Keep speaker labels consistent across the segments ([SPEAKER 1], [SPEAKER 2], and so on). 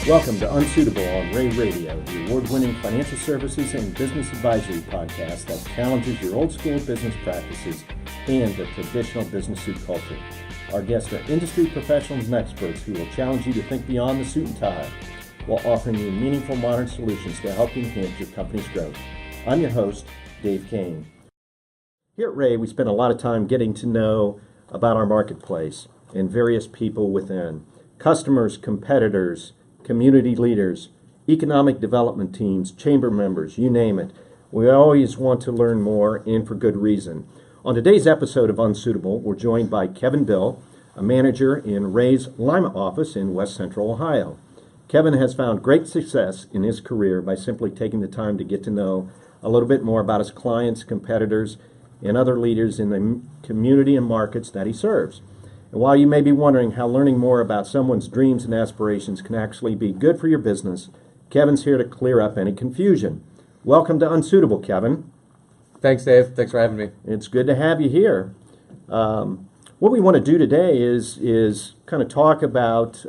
[SPEAKER 1] Welcome to Unsuitable on Rea Radio, the award-winning financial services and business advisory podcast that challenges your old-school business practices and the traditional business suit culture. Our guests are industry professionals and experts who will challenge you to think beyond the suit and tie while offering you meaningful modern solutions to help you enhance your company's growth. I'm your host, Dave Kane. Here at Rea, we spend a lot of time getting to know about our marketplace and various people within. Customers, competitors, community leaders, economic development teams, chamber members, you name it. We always want to learn more, and for good reason. On today's episode of Unsuitable, we're joined by Kevin Bill, a manager in Rea's Lima office in West Central Ohio. Kevin has found great success in his career by simply taking the time to get to know a little bit more about his clients, competitors, and other leaders in the community and markets that he serves. And while you may be wondering how learning more about someone's dreams and aspirations can actually be good for your business, Kevin's here to clear up any confusion. Welcome to Unsuitable, Kevin.
[SPEAKER 2] Thanks, Dave. Thanks for having me.
[SPEAKER 1] It's good to have you here. What we want to do today is kind of talk about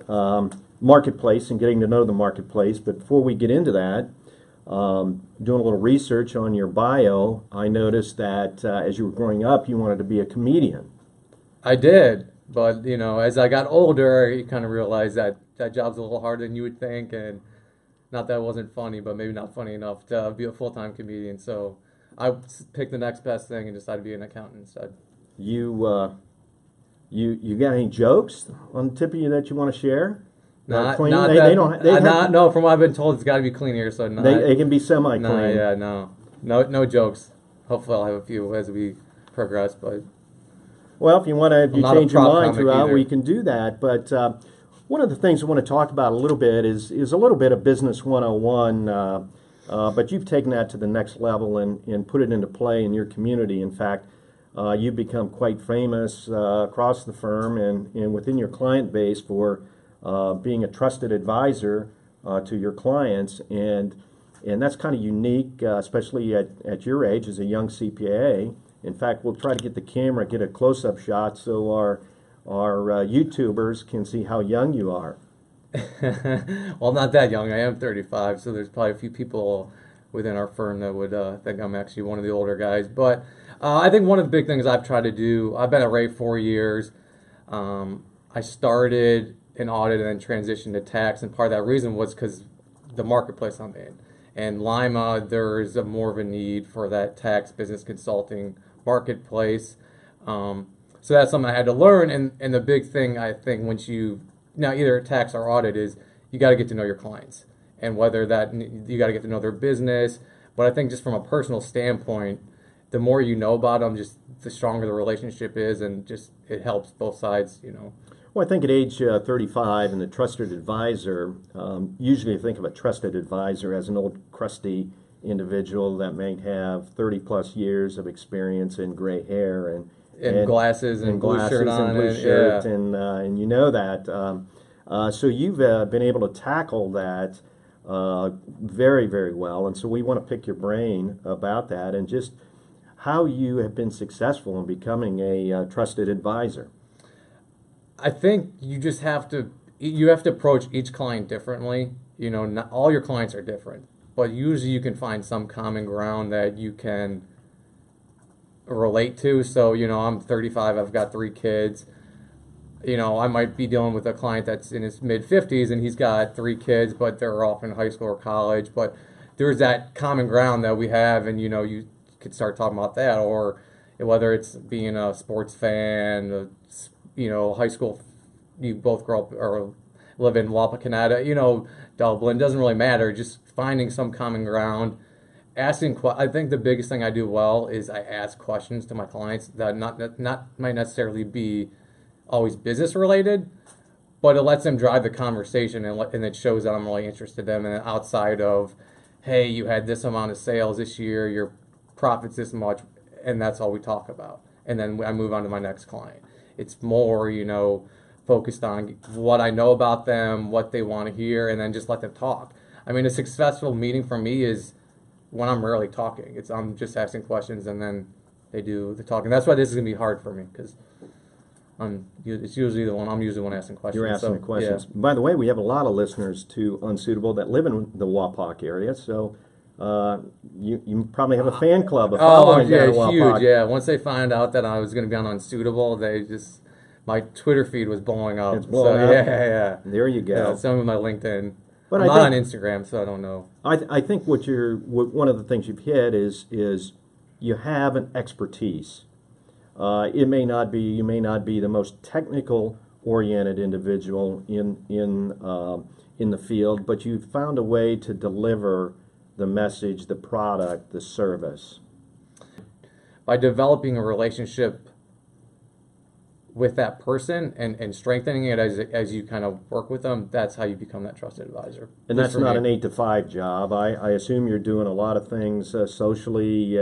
[SPEAKER 1] marketplace and getting to know the marketplace. But before we get into that, doing a little research on your bio, I noticed that as you were growing up, you wanted to be a comedian.
[SPEAKER 2] I did. But, as I got older, you kind of realized that that job's a little harder than you would think. And not that it wasn't funny, but maybe not funny enough to be a full-time comedian. So I picked the next best thing and decided to be an accountant instead.
[SPEAKER 1] You got any jokes on the tip of you that you want to share?
[SPEAKER 2] No, from what I've been told, it's got to be clean here. So
[SPEAKER 1] they can be semi-clean.
[SPEAKER 2] No jokes. Hopefully I'll have a few as we progress, but...
[SPEAKER 1] Well, if you change your mind throughout, we can do that. But one of the things I want to talk about a little bit is a little bit of Business 101, but you've taken that to the next level and put it into play in your community. In fact, you've become quite famous across the firm and within your client base for being a trusted advisor to your clients. And that's kind of unique, especially at your age as a young CPA. In fact, we'll try to get the camera, get a close-up shot so our YouTubers can see how young you are.
[SPEAKER 2] Well, not that young. I am 35, so there's probably a few people within our firm that would think I'm actually one of the older guys. But I think one of the big things I've tried to do, I've been at Rea 4 years. I started in audit and then transitioned to tax, and part of that reason was because the marketplace I'm in. And Lima, there's more of a need for that tax business consulting marketplace. So that's something I had to learn. And the big thing, I think, once either tax or audit is you got to get to know your clients. And whether that, you got to get to know their business. But I think just from a personal standpoint, the more you know about them, just the stronger the relationship is, and just it helps both sides,
[SPEAKER 1] Well, I think at age 35 and the trusted advisor, usually you think of a trusted advisor as an old crusty individual that may have 30 plus years of experience and gray hair and
[SPEAKER 2] glasses and blue shirt on
[SPEAKER 1] and blue shirt, and you know that. So you've been able to tackle that very, very well, and so we want to pick your brain about that and just how you have been successful in becoming a trusted advisor.
[SPEAKER 2] I think you just have to approach each client differently. Not all your clients are different, but usually you can find some common ground that you can relate to. So, I'm 35, I've got 3 kids. I might be dealing with a client that's in his mid-50s and he's got 3 kids, but they're off in high school or college. But there's that common ground that we have, and, you could start talking about that, or whether it's being a sports fan, high school, you both grow up or live in Wapakoneta, Dublin, doesn't really matter. Just finding some common ground, I think the biggest thing I do well is I ask questions to my clients that might necessarily be always business related, but it lets them drive the conversation and it shows that I'm really interested in them. And outside of, hey, you had this amount of sales this year, your profits this much, and that's all we talk about. And then I move on to my next client. It's more, focused on what I know about them, what they want to hear, and then just let them talk. I mean, a successful meeting for me is when I'm rarely talking. I'm just asking questions, and then they do the talking. That's why this is going to be hard for me, because It's usually I'm usually the one asking questions.
[SPEAKER 1] You're asking
[SPEAKER 2] so,
[SPEAKER 1] the questions.
[SPEAKER 2] Yeah.
[SPEAKER 1] By the way, we have a lot of listeners to Unsuitable that live in the Wapak area, so you probably have a fan club, a following down in Wapak.
[SPEAKER 2] Huge. Yeah, once they found out that I was going to be on Unsuitable, my Twitter feed was blowing up.
[SPEAKER 1] It's blowing up.
[SPEAKER 2] Yeah.
[SPEAKER 1] There you go.
[SPEAKER 2] Yeah, some of my LinkedIn.
[SPEAKER 1] But
[SPEAKER 2] I'm
[SPEAKER 1] I
[SPEAKER 2] not on
[SPEAKER 1] think,
[SPEAKER 2] Instagram, so I don't know.
[SPEAKER 1] I think one of the things you've hit is you have an expertise. You may not be the most technical oriented individual in the field, but you've found a way to deliver the message, the product, the service.
[SPEAKER 2] By developing a relationship with that person and strengthening it as you kind of work with them, that's how you become that trusted advisor.
[SPEAKER 1] And that's not an 8 to 5 job. I assume you're doing a lot of things socially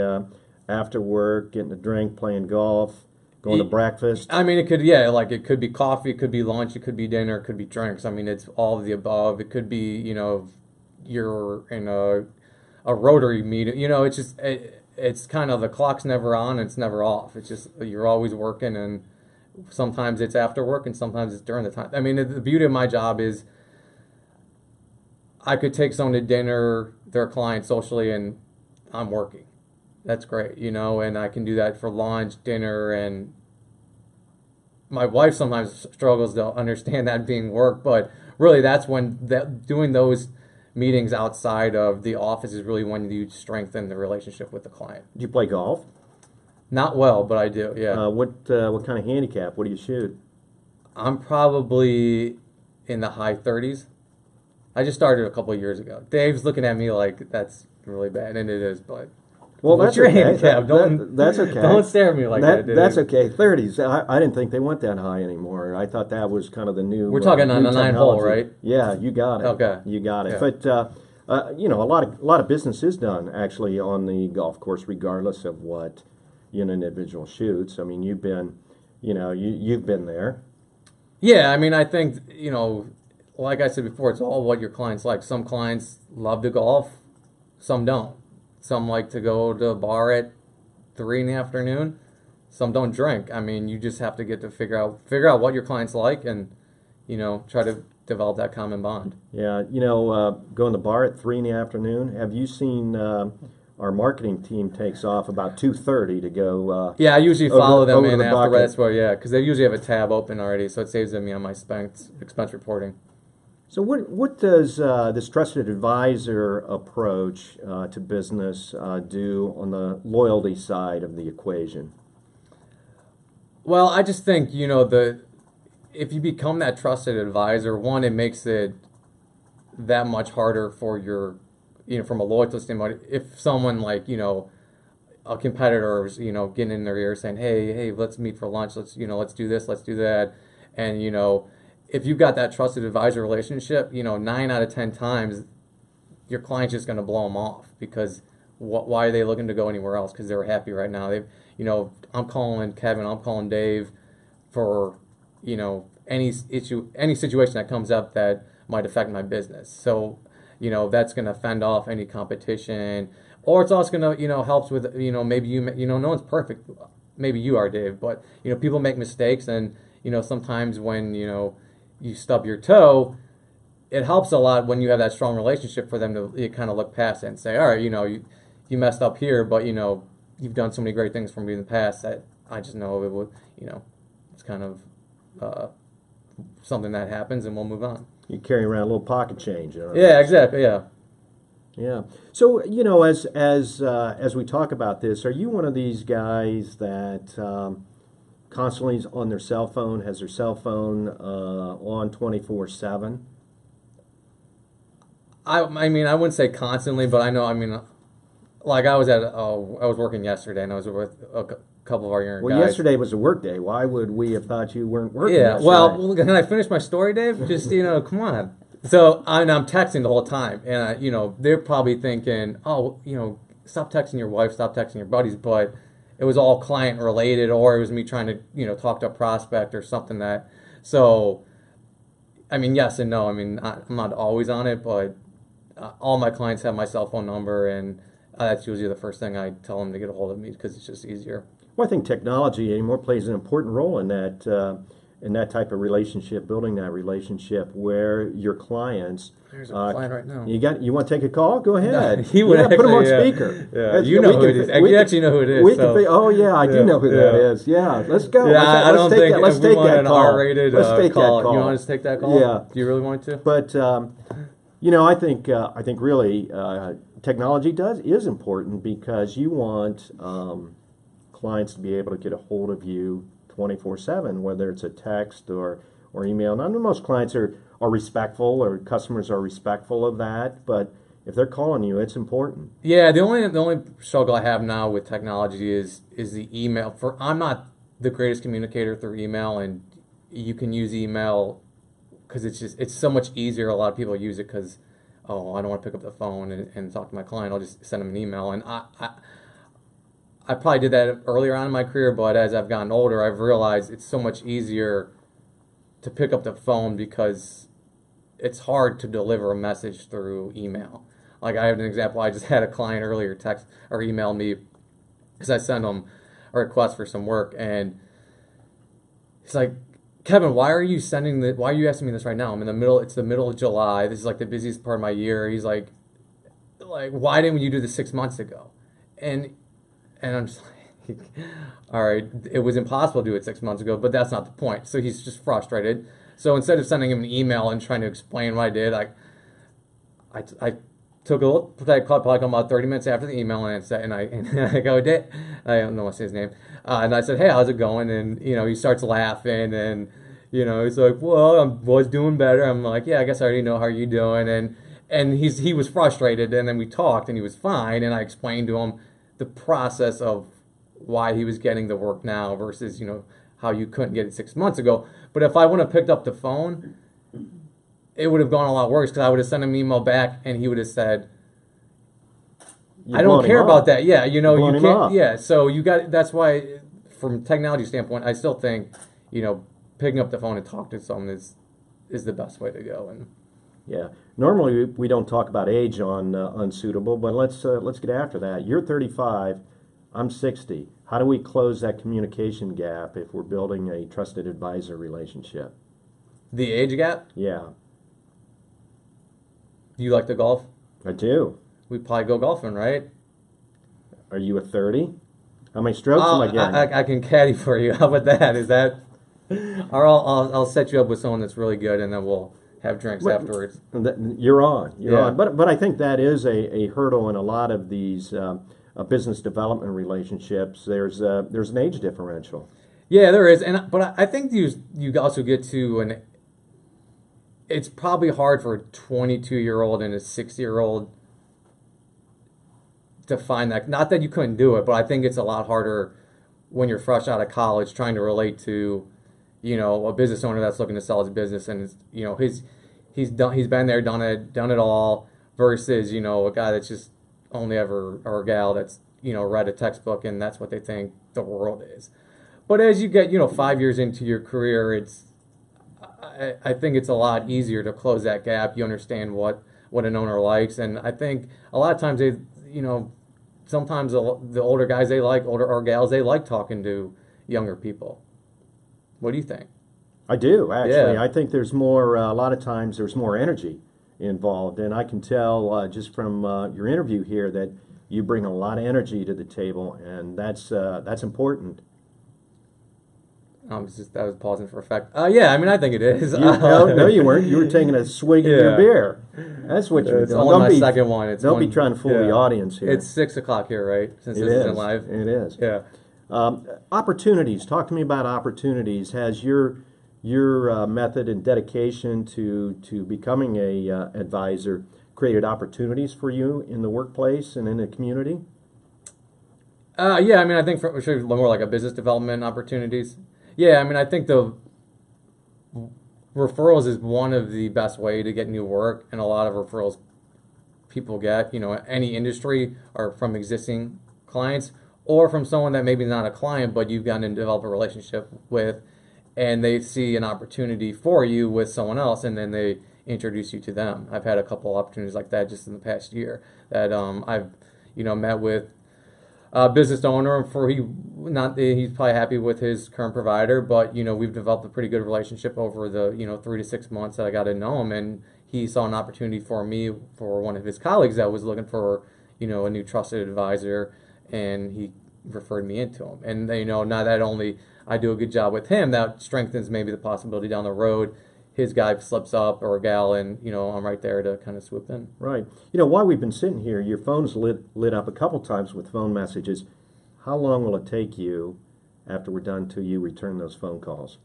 [SPEAKER 1] after work, getting a drink, playing golf, going to breakfast.
[SPEAKER 2] I mean, it could be coffee, it could be lunch, it could be dinner, it could be drinks. I mean, it's all of the above. It could be, you're in a Rotary meeting. It's just, it's kind of the clock's never on and it's never off. It's just, you're always working, and sometimes it's after work and sometimes it's during the time. I mean, the beauty of my job is I could take someone to dinner, their client socially, and I'm working. That's great, and I can do that for lunch, dinner, and my wife sometimes struggles to understand that being work, but really that's when doing those meetings outside of the office is really when you strengthen the relationship with the client.
[SPEAKER 1] Do you play golf?
[SPEAKER 2] Not well, but I do, yeah.
[SPEAKER 1] What kind of handicap? What do you shoot?
[SPEAKER 2] I'm probably in the high 30s. I just started a couple of years ago. Dave's looking at me like that's really bad, and it is, but...
[SPEAKER 1] Well,
[SPEAKER 2] what's
[SPEAKER 1] that's
[SPEAKER 2] your
[SPEAKER 1] okay.
[SPEAKER 2] handicap?
[SPEAKER 1] That's okay.
[SPEAKER 2] Don't stare at me like that, dude.
[SPEAKER 1] That's okay. 30s. I didn't think they went that high anymore. I thought that was kind of the new.
[SPEAKER 2] We're talking on
[SPEAKER 1] new
[SPEAKER 2] a 9-hole, right?
[SPEAKER 1] Yeah, you got it.
[SPEAKER 2] Okay.
[SPEAKER 1] You got it.
[SPEAKER 2] Yeah.
[SPEAKER 1] But a lot of business is done actually on the golf course, regardless of what an individual shoots. I mean, you've been there.
[SPEAKER 2] Yeah, I mean, I think like I said before, it's all what your clients like. Some clients love to golf, some don't. Some like to go to a bar at 3 in the afternoon. Some don't drink. I mean, you just have to get to figure out what your clients like, and try to develop that common bond.
[SPEAKER 1] Yeah, going to the bar at 3 in the afternoon. Have you seen our marketing team takes off about 2:30 to go?
[SPEAKER 2] Yeah, I usually follow them in after
[SPEAKER 1] that.
[SPEAKER 2] That's why, yeah, because they usually have a tab open already, so it saves me on my expense reporting.
[SPEAKER 1] So what does this trusted advisor approach to business do on the loyalty side of the equation?
[SPEAKER 2] Well, I just think, if you become that trusted advisor, one, it makes it that much harder for your, from a loyalty standpoint. If someone like, a competitor is, getting in their ear saying, hey, let's meet for lunch, let's do this, let's do that, and, if you've got that trusted advisor relationship, 9 out of 10 times, your client's just going to blow them off because why are they looking to go anywhere else? Because they're happy right now. I'm calling Kevin, I'm calling Dave for, any situation that comes up that might affect my business. So, that's going to fend off any competition, or it's also going to, helps with, maybe no one's perfect. Maybe you are, Dave, but, people make mistakes, and, sometimes when, you stub your toe, it helps a lot when you have that strong relationship for them to kind of look past it and say, all right, you messed up here, but, you've done so many great things for me in the past that I just know it would, it's kind of something that happens, and we'll move on.
[SPEAKER 1] You carry around a little pocket change.
[SPEAKER 2] Yeah, exactly, yeah.
[SPEAKER 1] Yeah. So, as we talk about this, are you one of these guys that constantly is on their cell phone, has their cell phone on 24/7?
[SPEAKER 2] I mean, I wouldn't say constantly, but I know, like I was working yesterday, and I was with a couple of our younger guys.
[SPEAKER 1] Well, yesterday was a work day. Why would we have thought you weren't working yesterday?
[SPEAKER 2] Well, can I finish my story, Dave? Just, come on. So, I'm texting the whole time, and, they're probably thinking, oh, stop texting your wife, stop texting your buddies, but it was all client related, or it was me trying to, talk to a prospect or something that, so, yes and no. I'm not always on it, but all my clients have my cell phone number, and that's usually the first thing I tell them to get a hold of me because it's just easier.
[SPEAKER 1] Well, I think technology anymore plays an important role in that type of relationship, building that relationship where your clients.
[SPEAKER 2] There's a client right now.
[SPEAKER 1] You want to take a call? Go ahead.
[SPEAKER 2] He would
[SPEAKER 1] put him on
[SPEAKER 2] actually,
[SPEAKER 1] speaker.
[SPEAKER 2] Yeah, you know who it is. You actually know who it is.
[SPEAKER 1] Oh yeah, I do know who that is. Yeah, let's go.
[SPEAKER 2] Yeah, I don't think
[SPEAKER 1] let's take that call.
[SPEAKER 2] R-rated
[SPEAKER 1] let's take
[SPEAKER 2] call.
[SPEAKER 1] that call.
[SPEAKER 2] You want us to take that call?
[SPEAKER 1] Yeah.
[SPEAKER 2] Do you really want to?
[SPEAKER 1] But I think really technology is important because you want clients to be able to get a hold of you 24/7, whether it's a text or email. Now, most clients are respectful, or customers are respectful of that, but if they're calling you, it's important.
[SPEAKER 2] Yeah, the only struggle I have now with technology is the email. I'm not the greatest communicator through email, and you can use email because it's so much easier. A lot of people use it because, I don't want to pick up the phone and talk to my client. I'll just send them an email, and I probably did that earlier on in my career, but as I've gotten older, I've realized it's so much easier to pick up the phone because it's hard to deliver a message through email. Like, I have an example. I just had a client earlier text or email me because I sent him a request for some work, and he's like, Kevin, why are you asking me this right now? It's the middle of July. This is like the busiest part of my year. He's like, why didn't you do this 6 months ago? And I'm just like, all right, it was impossible to do it 6 months ago, but that's not the point. So he's just frustrated. So instead of sending him an email and trying to explain what I did, I took a look, probably about 30 minutes after the email, and I go, I don't know what's his name, and I said, hey, how's it going? And he starts laughing, and he's like, well, I was doing better. I'm like, yeah, I guess I already know how you're doing, and he was frustrated, and then we talked, and he was fine, and I explained to him the process of why he was getting the work now versus how you couldn't get it 6 months ago. But if I wouldn't have picked up the phone, it would have gone a lot worse because I would have sent him an email back and he would have said, I don't care about that. Yeah, you can't. Yeah, so that's why, from a technology standpoint, I still think, picking up the phone and talking to someone is the best way to go. And
[SPEAKER 1] yeah, normally we don't talk about age on Unsuitable, but let's get after that. You're 35, I'm 60. How do we close that communication gap if we're building a trusted advisor relationship?
[SPEAKER 2] The age gap?
[SPEAKER 1] Yeah.
[SPEAKER 2] Do you like to golf?
[SPEAKER 1] I do.
[SPEAKER 2] We probably go golfing, right?
[SPEAKER 1] Are you a 30? How many strokes am I getting?
[SPEAKER 2] I can caddy for you. How about that? Is that? Or I'll set you up with someone that's really good, and then we'll have drinks afterwards.
[SPEAKER 1] You're on. You're on. But I think that is a hurdle in a lot of these business development relationships. There's an age differential.
[SPEAKER 2] Yeah, there is, but I think you also get to it's probably hard for a 22-year-old and a 60-year-old to find that. Not that you couldn't do it, but I think it's a lot harder when you're fresh out of college trying to relate to, a business owner that's looking to sell his business, and he's been there, done it all, versus a guy that's just only ever, or a gal that's read a textbook and that's what they think the world is. But as you get 5 years into your career, I think it's a lot easier to close that gap. You understand what an owner likes, and I think a lot of times sometimes the older guys or gals, they like talking to younger people. What do you think?
[SPEAKER 1] I do, actually.
[SPEAKER 2] Yeah.
[SPEAKER 1] I think there's more, a lot of times there's more energy involved, and I can tell just from your interview here that you bring a lot of energy to the table, and that's important.
[SPEAKER 2] I was pausing for effect. Yeah, I think it is.
[SPEAKER 1] No, you weren't. You were taking a swig of your beer. That's what you're
[SPEAKER 2] It's
[SPEAKER 1] doing.
[SPEAKER 2] only my second one.
[SPEAKER 1] Don't be trying to fool the audience here.
[SPEAKER 2] It's 6 o'clock here, right? Since
[SPEAKER 1] It
[SPEAKER 2] this
[SPEAKER 1] is.
[SPEAKER 2] isn't live.
[SPEAKER 1] It is.
[SPEAKER 2] Yeah.
[SPEAKER 1] Opportunities. Talk to me about opportunities. Has your method and dedication to becoming a advisor created opportunities for you in the workplace and in the community?
[SPEAKER 2] Yeah, I think for more like a business development opportunities. Yeah, I think the referrals is one of the best way to get new work, and a lot of referrals people get, any industry, or from existing clients, or from someone that maybe not a client, but you've gotten to develop a relationship with, and they see an opportunity for you with someone else, and then they introduce you to them. I've had a couple opportunities like that just in the past year that I've met with a business owner, for he not he's probably happy with his current provider, but we've developed a pretty good relationship over the 3 to 6 months that I got to know him, and he saw an opportunity for me for one of his colleagues that was looking for a new trusted advisor, and he referred me into him. And now that only I do a good job with him, that strengthens maybe the possibility down the road his guy slips up or a gal, and I'm right there to kind of swoop in.
[SPEAKER 1] Right. While we've been sitting here, your phone's lit up a couple times with phone messages. How long will it take you after we're done till you return those phone calls?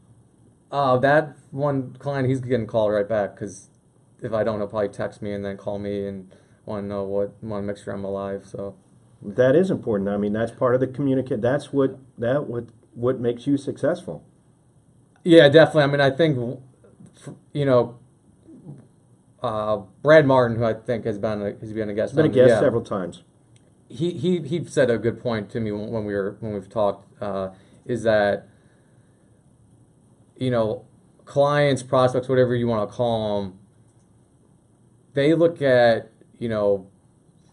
[SPEAKER 2] That one client, he's getting called right back, because if I don't, he'll probably text me and then call me and want to know want to make sure I'm alive. So
[SPEAKER 1] that is important. I mean, that's part of the communicate. That's what makes you successful.
[SPEAKER 2] Yeah, definitely. I mean, I think Brad Martin, who I think has been a guest.
[SPEAKER 1] Been a guest several times.
[SPEAKER 2] He said a good point to me when we've talked, is that clients, prospects, whatever you want to call them, they look at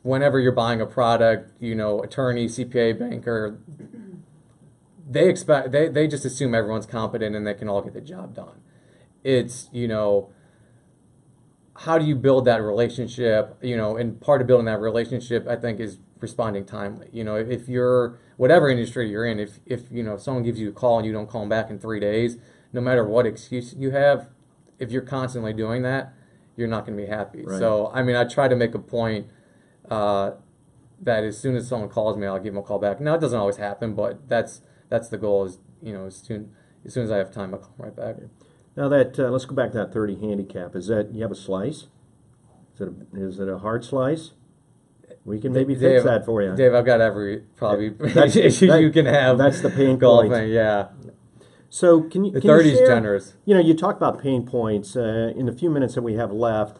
[SPEAKER 2] whenever you're buying a product, attorney, CPA, banker, they just assume everyone's competent and they can all get the job done. It's how do you build that relationship? And part of building that relationship, I think, is responding timely. If you're whatever industry you're in, if someone gives you a call and you don't call them back in 3 days, no matter what excuse you have, if you're constantly doing that, you're not going to be happy.
[SPEAKER 1] Right.
[SPEAKER 2] So I mean, I try to make a point that as soon as someone calls me, I'll give them a call back. Now it doesn't always happen, but that's the goal. Is as soon as I have time, I'll call them right back.
[SPEAKER 1] Now that let's go back to that 30 handicap. Is that you have a slice? Is it a hard slice? We can maybe fix that for you.
[SPEAKER 2] Dave, I've got every issue you can have.
[SPEAKER 1] That's the pain
[SPEAKER 2] golfing,
[SPEAKER 1] point.
[SPEAKER 2] Yeah.
[SPEAKER 1] So can you?
[SPEAKER 2] The 30 is generous.
[SPEAKER 1] You talk about pain points in the few minutes that we have left.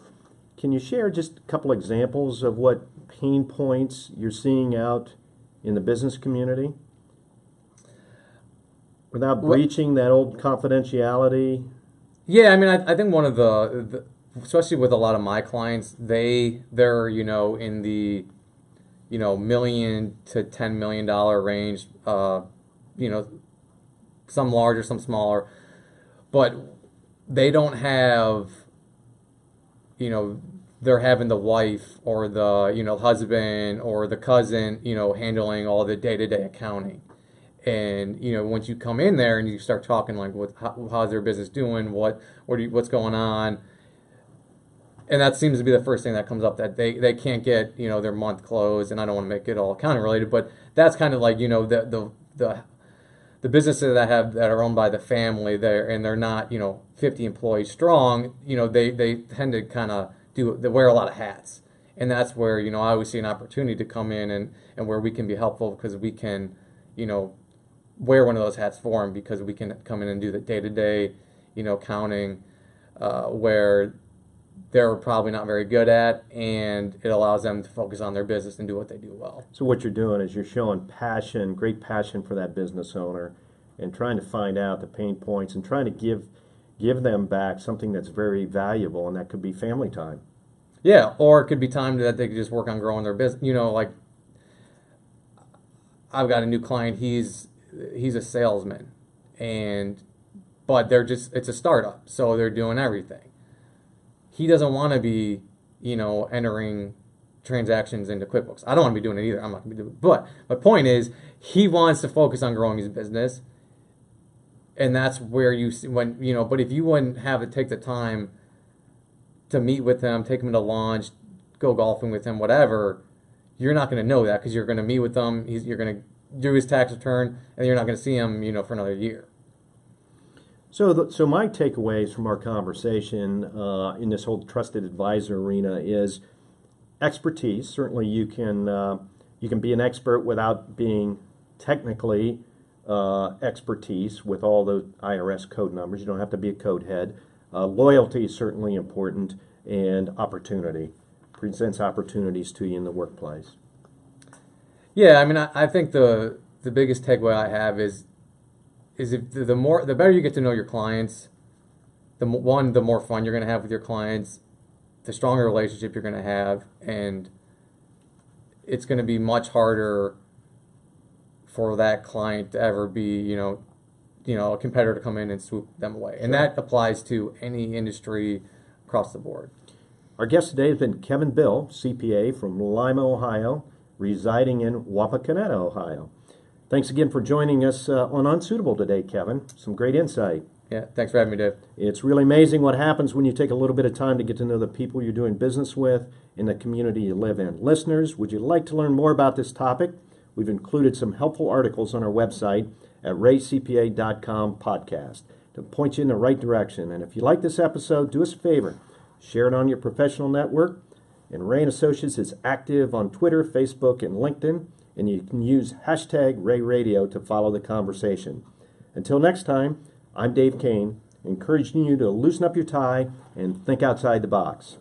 [SPEAKER 1] Can you share just a couple examples of what pain points you're seeing out in the business community, without breaching that old confidentiality?
[SPEAKER 2] Yeah, I mean, I think one of the especially with a lot of my clients, they're in the $1 million to $10 million range. Some larger, some smaller, but they don't have they're having the wife or the husband or the cousin handling all the day-to-day accounting. And once you come in there and you start talking like, how's their business doing? What's going on? And that seems to be the first thing that comes up, that they can't get their month closed. And I don't want to make it all accounting related, but that's kind of like the businesses that are owned by the family there, and they're not 50 employees strong. They tend to kind of they wear a lot of hats, and that's where I always see an opportunity to come in and where we can be helpful, because we can wear one of those hats for them, because we can come in and do the day-to-day counting where they're probably not very good at, and it allows them to focus on their business and do what they do well.
[SPEAKER 1] So what you're doing is you're showing passion, great passion for that business owner, and trying to find out the pain points and trying to give them back something that's very valuable, and that could be family time.
[SPEAKER 2] Yeah, or it could be time that they could just work on growing their business. Like I've got a new client, he's a salesman, but it's a startup, so they're doing everything. He doesn't want to be, entering transactions into QuickBooks. I don't want to be doing it either. I'm not going to be doing it. But my point is, he wants to focus on growing his business, and that's where you see but if you wouldn't have to take the time to meet with him, take him to lunch, go golfing with him, whatever, you're not going to know that, because you're going to meet with him, you're going to do his tax return, and you're not going to see him, for another year.
[SPEAKER 1] So my takeaways from our conversation in this whole trusted advisor arena is expertise. Certainly, you can be an expert without being technically expertise with all the IRS code numbers. You don't have to be a code head. Loyalty is certainly important, and opportunity presents opportunities to you in the workplace.
[SPEAKER 2] Yeah, I mean, I think the biggest takeaway I have is if the better you get to know your clients, the more fun you're going to have with your clients, the stronger relationship you're going to have, and it's going to be much harder for that client to ever be, a competitor to come in and swoop them away. And that applies to any industry across the board.
[SPEAKER 1] Our guest today has been Kevin Bill, CPA from Lima, Ohio, residing in Wapakoneta, Ohio. Thanks again for joining us on Unsuitable today, Kevin. Some great insight.
[SPEAKER 2] Yeah, thanks for having me, Dave.
[SPEAKER 1] It's really amazing what happens when you take a little bit of time to get to know the people you're doing business with in the community you live in. Listeners, would you like to learn more about this topic? We've included some helpful articles on our website at raycpa.com podcast to point you in the right direction. And if you like this episode, do us a favor. Share it on your professional network. And Ray & Associates is active on Twitter, Facebook, and LinkedIn. And you can use hashtag Rea Radio to follow the conversation. Until next time, I'm Dave Kane, encouraging you to loosen up your tie and think outside the box.